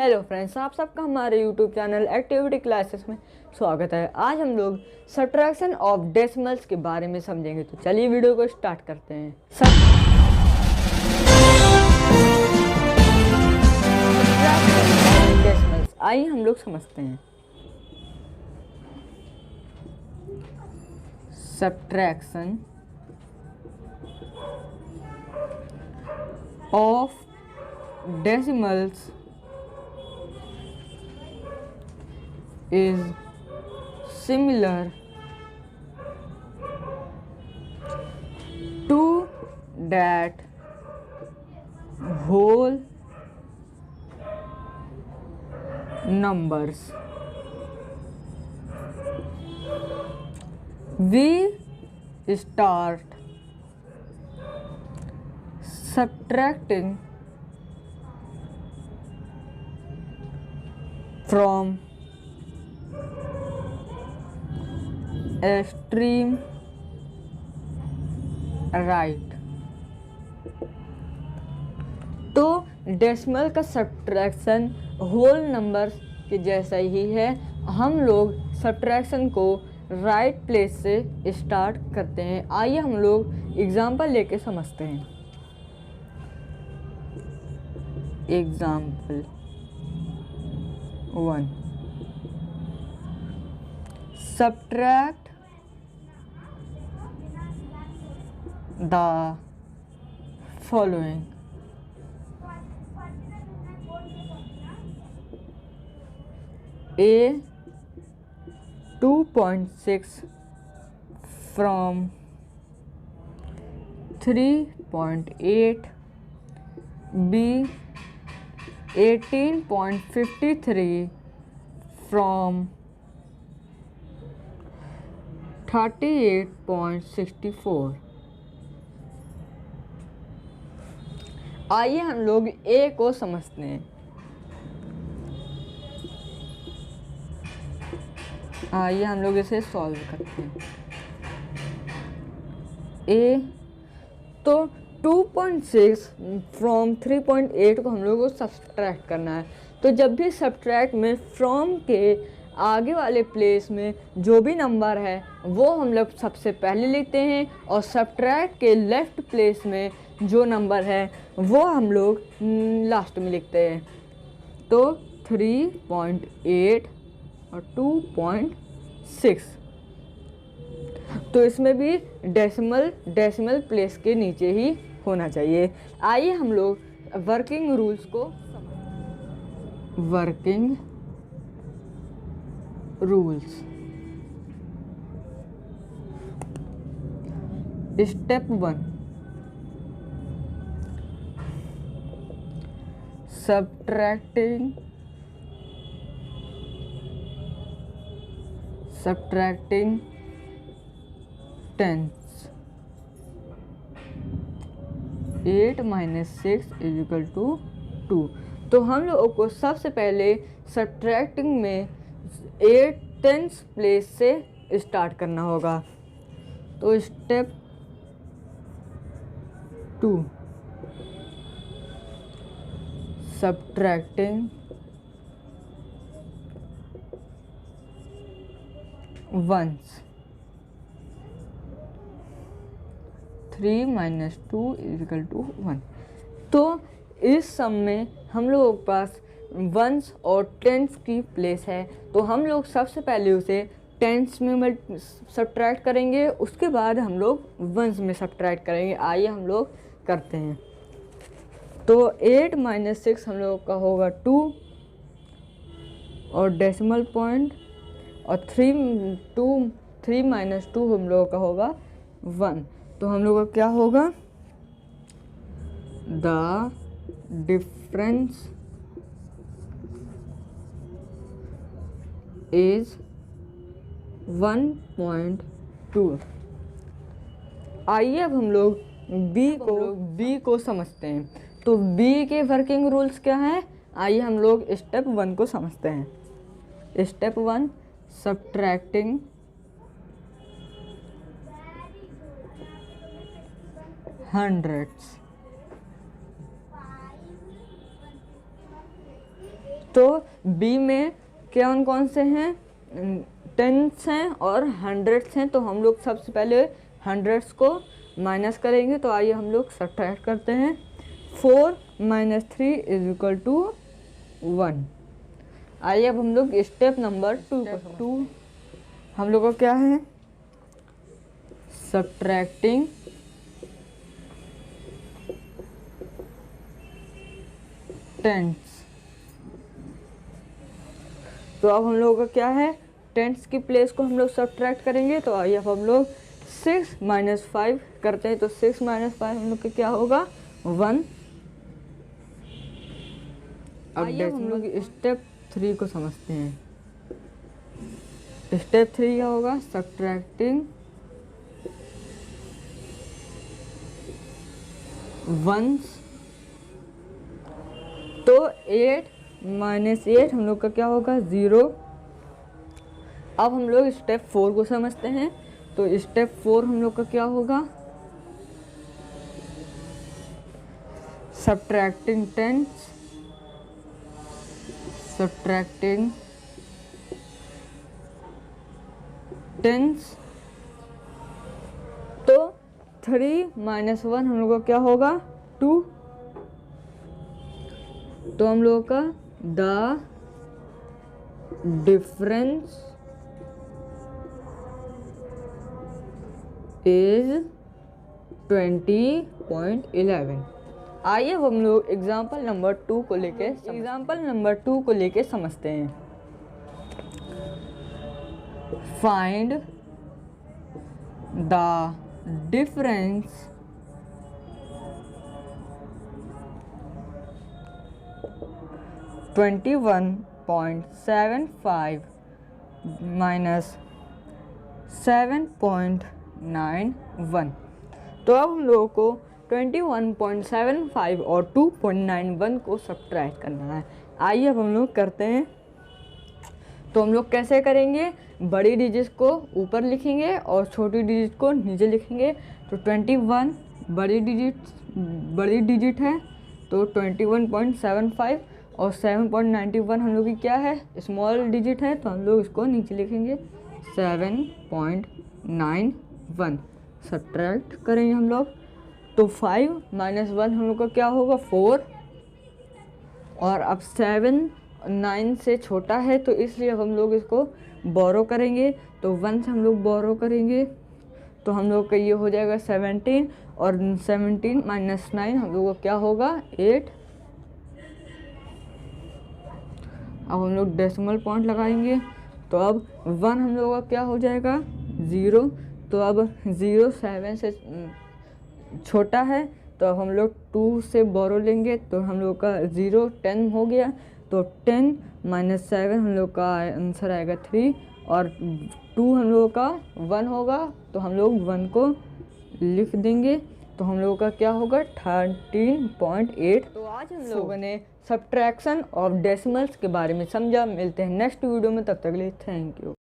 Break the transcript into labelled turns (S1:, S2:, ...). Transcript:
S1: Hello friends, आप सबका हमारे यूट्यूब चैनल एक्टिविटी क्लासेस में स्वागत है। आज हम लोग सब्ट्रैक्शन ऑफ डेसिमल्स के बारे में समझेंगे। तो चलिए वीडियो को स्टार्ट करते हैं। डेसिमल्स आइए हम लोग समझते हैं। Subtraction of decimals is similar to that whole numbers. We start subtracting from extreme right. तो डेसिमल का सब्ट्रैक्शन होल नंबर्स के जैसा ही है। हम लोग सब्ट्रैक्शन को राइट प्लेस से स्टार्ट करते हैं। आइए हम लोग एग्जांपल लेके समझते हैं। Example 1, subtract the following: A 2.6 from 3.8, B 18.53 from 38.64। आइए हम लोग ए को समझते हैं। आइए हम लोग इसे सॉल्व करते हैं। ए तो 2.6 फ्रॉम 3.8 को हम लोग को सब्ट्रैक्ट करना है। तो जब भी सब्ट्रैक्ट में फ्रॉम के आगे वाले प्लेस में जो भी नंबर है वो हम लोग सबसे पहले लिखते हैं, और सब्ट्रैक्ट के लेफ्ट प्लेस में जो नंबर है वो हम लोग लास्ट में लिखते हैं। तो 3.8 और 2.6। तो इसमें भी डेसिमल प्लेस के नीचे ही होना चाहिए। आइए हम लोग वर्किंग रूल्स को working rules. Step 1, subtracting tens। 8 - 6 = 2। तो हम लोगों को सबसे पहले सब्ट्रैक्टिंग में 8 टेंस प्लेस से स्टार्ट करना होगा। तो स्टेप 2, subtracting ones। 3 - 2 = 1। तो इस सम में हम लोगों के पास वंस और टेंस की प्लेस है। तो हम लोग सबसे पहले उसे टेंस में सब्ट्रैक्ट करेंगे, उसके बाद हम लोग वंस में सब्ट्रैक्ट करेंगे। आइए हम लोग करते हैं। तो 8 - 6 हम लोग का होगा 2 और डेसिमल पॉइंट, और 3 - 2 हम लोगों का होगा 1। तो हम लोग का क्या होगा? The difference is 1.2। आइए अब हम लोग बी को समझते हैं। तो बी के वर्किंग रूल्स क्या हैं? आइए हम लोग स्टेप 1 को समझते हैं। Step 1, subtracting hundreds. तो बी में कौन कौन से हैं, टेंस हैं और हंड्रेड्स हैं। तो हम लोग सबसे पहले हंड्रेड्स को माइनस करेंगे। तो आइए हम लोग सब्ट्रैक्ट करते हैं। 4 - 3 = 1। आइए अब हम लोग स्टेप नंबर 2 हम लोग को क्या है, सब्ट्रैक्टिंग टेंस। तो अब हम लोगों का क्या है, टेंस की प्लेस को हम लोग सब्ट्रैक्ट करेंगे। तो आइए अब हम लोग 6 - 5 करते हैं। तो 6 - 5 हम लोग का क्या होगा, 1। अब हम लोग स्टेप 3 को समझते हैं। स्टेप 3 क्या होगा, सब्ट्रैक्टिंग वंस। तो 8 - 8 हम लोग का क्या होगा, 0। अब हम लोग स्टेप 4 को समझते हैं। तो स्टेप 4 हम लोग का क्या होगा, सब्ट्रैक्टिंग टेंस। Subtracting tense. तो 3 - 1 हम लोग का क्या होगा, 2। तो हम लोगों का द डिफरेंस इज 20.11। आइए अब हम लोग एग्जाम्पल नंबर 2 को लेके समझते हैं। Find the difference (21.75 - 7.91). तो अब हम लोगों को 21.75 और 2.91 को सब्ट्रैक्ट करना है। आइए अब हम लोग करते हैं। तो हम लोग कैसे करेंगे, बड़ी डिजिट को ऊपर लिखेंगे और छोटी डिजिट को नीचे लिखेंगे। तो 21 बड़ी डिजिट है, तो 21.75 और 7.91 हम लोग की क्या है, स्मॉल डिजिट है। तो हम लोग इसको नीचे लिखेंगे 7.91। सब्ट्रैक्ट करेंगे हम लोग। तो 5 - 1 हम लोग का क्या होगा, 4। और अब 7 9 से छोटा है, तो इसलिए अब हम लोग इसको बोरो करेंगे। तो 1 से हम लोग बोरो करेंगे। तो हम लोग का ये हो जाएगा 17। और 17 - 9 हम लोग का क्या होगा, 8। अब हम लोग डेसिमल पॉइंट लगाएंगे। तो अब 1 हम लोग का क्या हो जाएगा, 0। तो अब 0 7 से छोटा है, तो अब हम लोग 2 से बोरो लेंगे। तो हम लोग का 0 10 हो गया। तो 10 - 7 हम लोग का आंसर आएगा 3। और 2 हम लोगों का 1 होगा, तो हम लोग 1 को लिख देंगे। तो हम लोगों का क्या होगा, 13.8। तो आज हम लोगों ने सब्ट्रैक्शन ऑफ डेसिमल्स के बारे में समझा। मिलते हैं नेक्स्ट वीडियो में, तब तक के लिए थैंक यू।